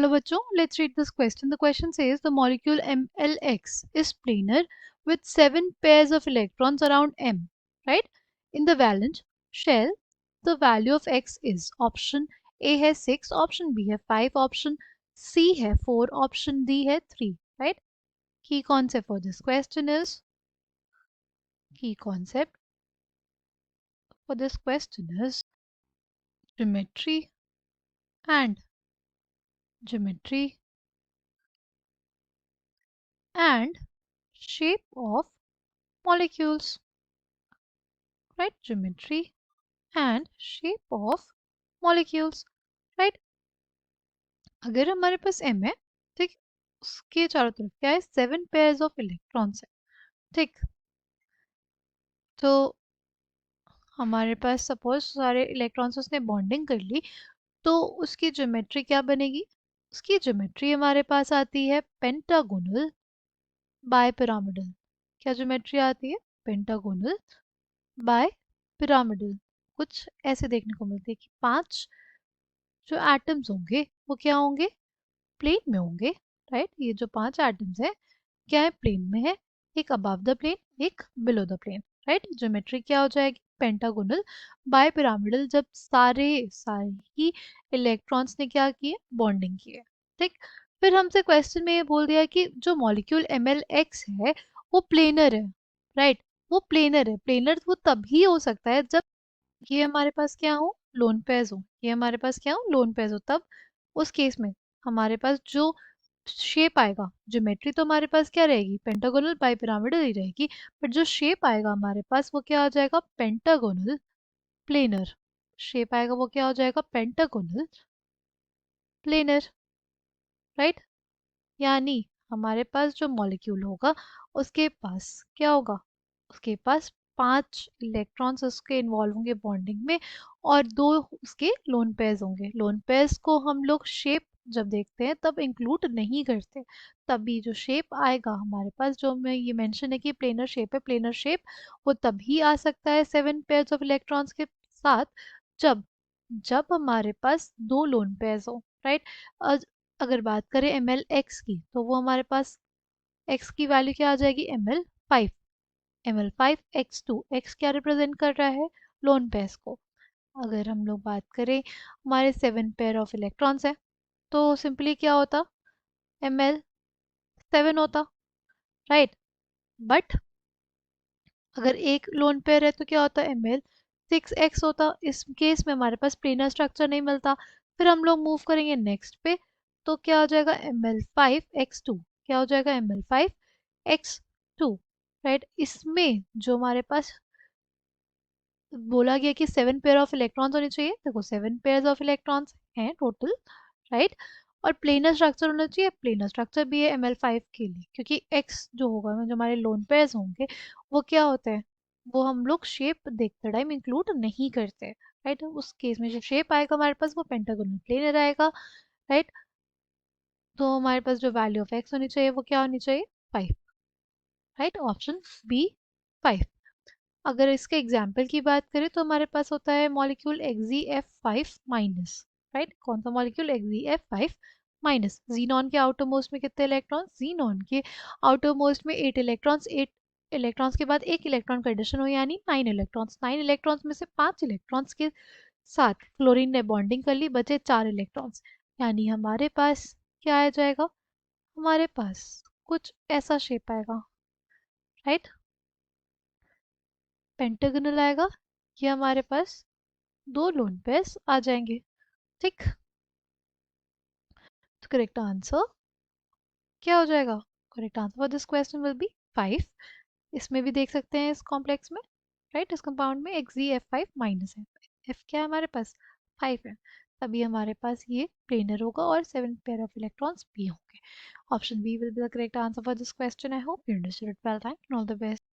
Hello bachcho, let's read this question. The question says the molecule MLX is planar with 7 pairs of electrons around M, right? In the valence shell, the value of X is option A है 6, option B है 5, option C है 4, option D है 3, right? Key concept for this question is geometry and shape of molecules, right? Geometry and shape of molecules, right? अगर हमारे पास M है, ठीक, उसके चारों तरफ क्या है 7 पेयर्स ऑफ इलेक्ट्रॉन्स है, ठीक। तो हमारे पास सपोज सारे इलेक्ट्रॉन्स उसने बॉन्डिंग कर ली, तो उसकी ज्योमेट्री क्या बनेगी? उसकी ज्योमेट्री हमारे पास आती है पेंटागोनल बाय पिरामिडल। क्या ज्योमेट्री आती है? Pentagonal bipyramidal. कुछ ऐसे देखने को मिलती है कि 5 जो एटम्स होंगे वो क्या होंगे? प्लेन में होंगे, राइट? ये जो 5 एटम्स है क्या है? प्लेन में है, एक अबव द प्लेन एक below the plane, right? Geometry क्या हो जाएगी? पेंटागोनल बाय पिरामिडल, जब सारे सारे ही इलेक्ट्रॉन्स ने क्या किए? बॉन्डिंग की है, ठीक। फिर हमसे क्वेश्चन में ये बोल दिया कि जो मॉलिक्यूल MLX है वो प्लेनर है, राइट? वो प्लेनर है। प्लेनर वो तभी हो सकता है जब ये हमारे पास क्या हो? लोन पेयर्स हो। ये हमारे पास क्या हो? लोन पेयर्स हो। तब उस केस में हमारे पास जो शेप आएगा, ज्योमेट्री तो हमारे पास क्या रहेगी? पेंटागोनल बाई पिरामिडल ही रहेगी, बट जो शेप आएगा हमारे पास वो क्या हो जाएगा? Pentagonal planar. शेप आएगा वो क्या हो जाएगा? Pentagonal planar, right? यानी हमारे पास जो मॉलिक्यूल होगा उसके पास क्या होगा? उसके पास 5 इलेक्ट्रॉन्स उसके इन्वॉल्व होंगे बॉन्डिंग में, और 2 उसके लोन पेयर्स होंगे। लोन पेयर्स को हम लोग शेप जब देखते हैं तब इंक्लूड नहीं करते। तभी जो शेप आएगा हमारे पास, जो मैं ये मेंशन है कि प्लेनर शेप है, प्लेनर शेप वो तभी आ सकता है 7 पेयर्स ऑफ इलेक्ट्रॉन्स के साथ जब जब हमारे पास 2 लोन पेयर्स हो, राइट? अगर बात करें MLX की, तो वो हमारे पास x की वैल्यू क्या आ जाएगी? ML5। ML5 x2, x क्या रिप्रेजेंट कर रहा है? लोन पेयर्स को। अगर हम लोग बात करें हमारे 7 पेयर ऑफ इलेक्ट्रॉन्स है, तो सिंपली क्या होता? ML7 होता, राइट? बट अगर एक लोन पेयर है तो क्या होता? ML6x होता। इस केस में हमारे पास प्लेनर स्ट्रक्चर नहीं मिलता। फिर हम लोग मूव करेंगे नेक्स्ट पे, तो क्या हो जाएगा? ML5x2। क्या हो जाएगा? ML5x2, right? इसमें जो हमारे पास बोला गया कि 7 पेयर ऑफ इलेक्ट्रॉन्स होने चाहिए, देखो 7 पेयर ऑफ इलेक्ट्रॉन्स हैं टोटल, राइट? और प्लेनर स्ट्रक्चर होना चाहिए। प्लेनर स्ट्रक्चर भी है ML5 के लिए, क्योंकि x जो होगा जो हमारे लोन पेयर्स होंगे वो क्या होते हैं? वो हम लोग शेप देखते टाइम इंक्लूड नहीं करते, राइट? उस केस में जो शेप आएगा हमारे पास वो पेंटागोनल प्लेनर आएगा, राइट? तो हमारे पास जो वैल्यू ऑफ x होनी चाहिए वो क्या होनी चाहिए? 5, राइट? Option B 5। अगर इसके एग्जाम्पल की बात करें तो हमारे पास होता है मॉलिक्यूल XZF5 माइनस, राइट? कौन सा मॉलिक्यूल? XZF5 minus. जीनॉन के आउटर मोस्ट में कितने इलेक्ट्रॉन? जीनॉन के आउटर मोस्ट में 8 इलेक्ट्रॉन्स। 8 इलेक्ट्रॉन्स के बाद एक इलेक्ट्रॉन का एडिशन हो, यानी 9 इलेक्ट्रॉन्स। 9 इलेक्ट्रॉन्स में से 5 इलेक्ट्रॉन्स के साथ क्लोरीन ने बॉन्डिंग कर ली, बचे 4 इलेक्ट्रॉन्स। यानी हमारे पास क्या आ जाएगा? हमारे पास कुछ ऐसा शेप आएगा, राइट? पेंटागोनल आएगा। ये हमारे पास 2 लोन पेयर्स आ जाएंगे, ठीक। तो करेक्ट आंसर क्या हो जाएगा? Correct answer for this question will be 5। इसमें भी देख सकते हैं इस कॉम्प्लेक्स में, राइट? इस कंपाउंड में XZF5 माइनस है, F क्या है हमारे पास? 5 है। तभी हमारे पास ये प्लेनर होगा और 7 पेयर ऑफ इलेक्ट्रॉन्स भी होंगे। Option B will be the correct answer for this question. I hope you understood it well. Thank you, all the best.